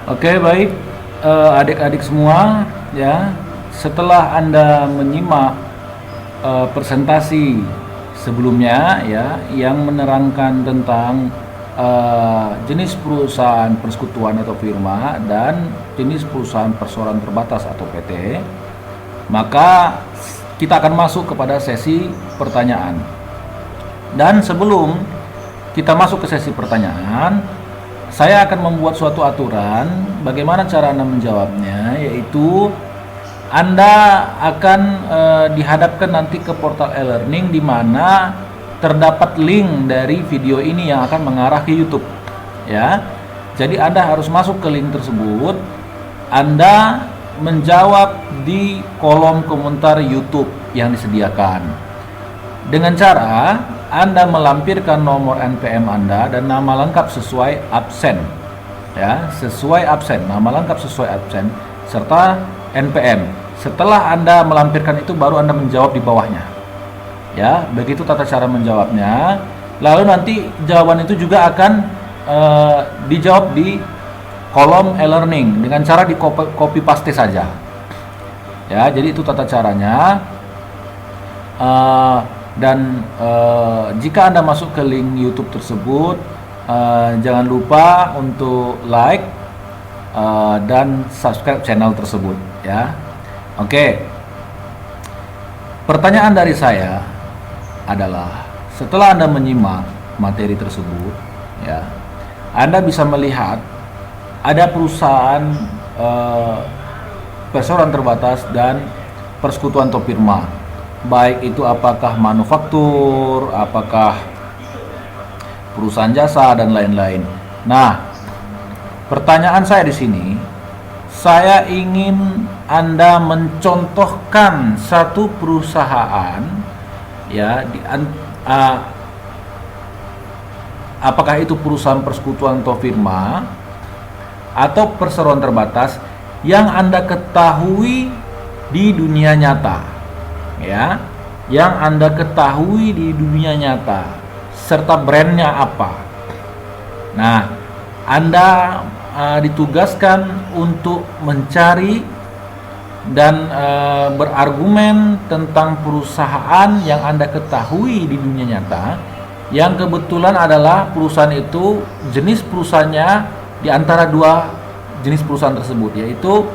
Oke, baik, adik-adik semua, ya. Setelah Anda menyimak presentasi sebelumnya, ya, yang menerangkan tentang jenis perusahaan persekutuan atau firma dan jenis perusahaan perseroan terbatas atau PT, maka kita akan masuk kepada sesi pertanyaan. Dan sebelum kita masuk ke sesi pertanyaan, saya akan membuat suatu aturan bagaimana cara Anda menjawabnya, yaitu Anda akan dihadapkan nanti ke portal e-learning di mana terdapat link dari video ini yang akan mengarah ke YouTube, ya. Jadi Anda harus masuk ke link tersebut. Anda menjawab di kolom komentar YouTube yang disediakan dengan cara Anda melampirkan nomor NPM Anda dan nama lengkap sesuai absen, ya, sesuai absen, nama lengkap sesuai absen serta NPM. Setelah Anda melampirkan itu baru Anda menjawab di bawahnya, ya. Begitu tata cara menjawabnya. Lalu nanti jawaban itu juga akan dijawab di kolom e-learning dengan cara di copy paste saja, ya. Jadi itu tata caranya. Dan jika Anda masuk ke link YouTube tersebut, jangan lupa untuk like dan subscribe channel tersebut, ya. Oke. Pertanyaan dari saya adalah, setelah Anda menyimak materi tersebut, ya, Anda bisa melihat ada perusahaan perseroan terbatas dan persekutuan atau firma. Baik itu apakah manufaktur, apakah perusahaan jasa dan lain-lain. Nah, pertanyaan saya di sini, saya ingin Anda mencontohkan satu perusahaan, ya, apakah itu perusahaan persekutuan atau firma atau perseroan terbatas yang Anda ketahui di dunia nyata, ya, yang Anda ketahui di dunia nyata serta brandnya apa. Nah, Anda ditugaskan untuk mencari dan berargumen tentang perusahaan yang Anda ketahui di dunia nyata yang kebetulan adalah perusahaan itu jenis perusahaannya di antara dua jenis perusahaan tersebut, yaitu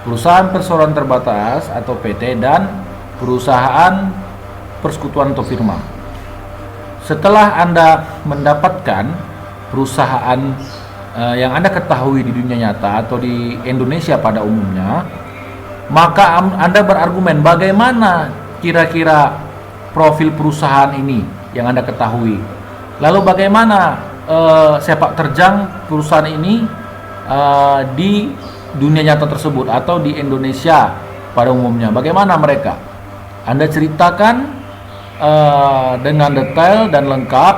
perusahaan perseroan terbatas atau PT dan perusahaan persekutuan atau firma. Setelah Anda mendapatkan perusahaan yang Anda ketahui di dunia nyata atau di Indonesia pada umumnya, maka Anda berargumen bagaimana kira-kira profil perusahaan ini yang Anda ketahui. Lalu bagaimana sepak terjang perusahaan ini di dunia nyata tersebut atau di Indonesia pada umumnya. Bagaimana mereka? Anda ceritakan dengan detail dan lengkap,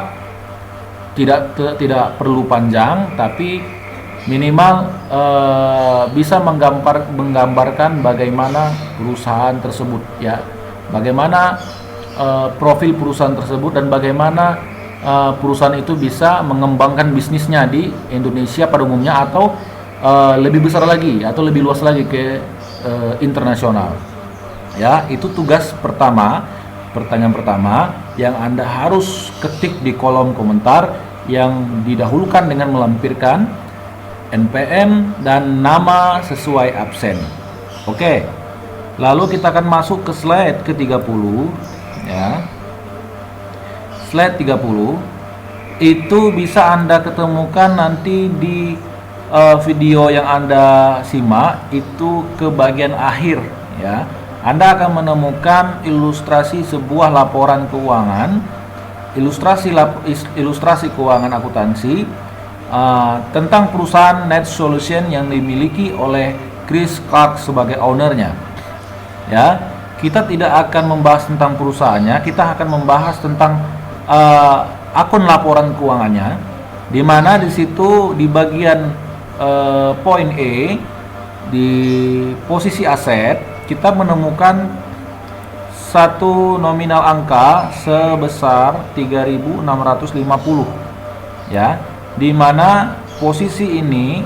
tidak perlu panjang, tapi minimal bisa menggambarkan bagaimana perusahaan tersebut, ya, bagaimana profil perusahaan tersebut dan bagaimana perusahaan itu bisa mengembangkan bisnisnya di Indonesia pada umumnya atau lebih besar lagi atau lebih luas lagi ke internasional. Ya, itu tugas pertama, pertanyaan pertama yang Anda harus ketik di kolom komentar yang didahulukan dengan melampirkan NPM dan nama sesuai absen. Oke. Lalu kita akan masuk ke slide ke-30, ya. Slide 30 itu bisa Anda ketemukan nanti di video yang Anda simak itu ke bagian akhir, ya. Anda akan menemukan ilustrasi sebuah laporan keuangan, ilustrasi keuangan akuntansi tentang perusahaan Net Solution yang dimiliki oleh Chris Clark sebagai ownernya. Ya, kita tidak akan membahas tentang perusahaannya, kita akan membahas tentang akun laporan keuangannya, di mana di situ di bagian poin E di posisi aset kita menemukan satu nominal angka sebesar 3.650, ya, di mana posisi ini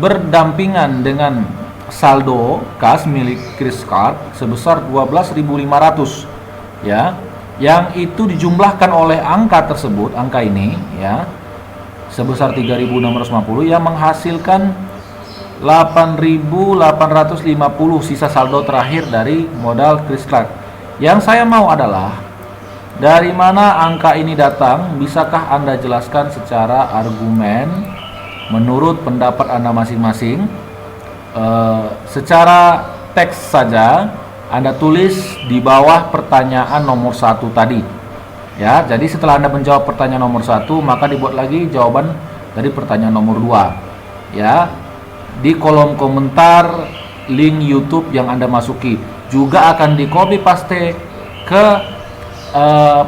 berdampingan dengan saldo kas milik Kris Card sebesar 12.500 ya, yang itu dijumlahkan oleh angka tersebut, angka ini ya, sebesar 3.650 yang menghasilkan 8.850 sisa saldo terakhir dari modal Kris Card. Yang saya mau adalah, dari mana angka ini datang? Bisakah Anda jelaskan secara argumen menurut pendapat Anda masing-masing? Secara teks saja Anda tulis di bawah pertanyaan nomor 1 tadi ya. Jadi setelah Anda menjawab pertanyaan nomor 1, maka dibuat lagi jawaban dari pertanyaan nomor 2 ya. Di kolom komentar link YouTube yang Anda masuki juga akan di copy paste ke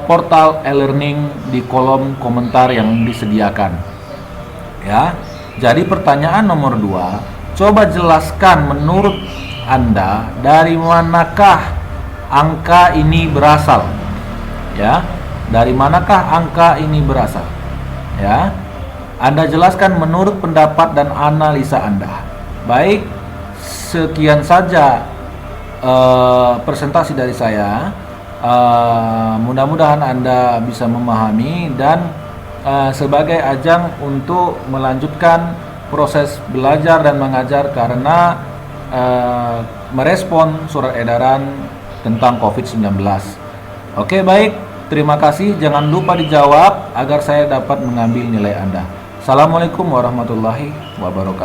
portal e-learning di kolom komentar yang disediakan ya. Jadi pertanyaan nomor 2, coba jelaskan menurut Anda dari manakah angka ini berasal ya. Dari manakah angka ini berasal ya. Anda jelaskan menurut pendapat dan analisa Anda. Baik, sekian saja presentasi dari saya. Mudah-mudahan Anda bisa memahami dan sebagai ajang untuk melanjutkan proses belajar dan mengajar karena merespon surat edaran tentang COVID-19. Oke, baik. Terima kasih. Jangan lupa dijawab agar saya dapat mengambil nilai Anda. Assalamualaikum warahmatullahi wabarakatuh.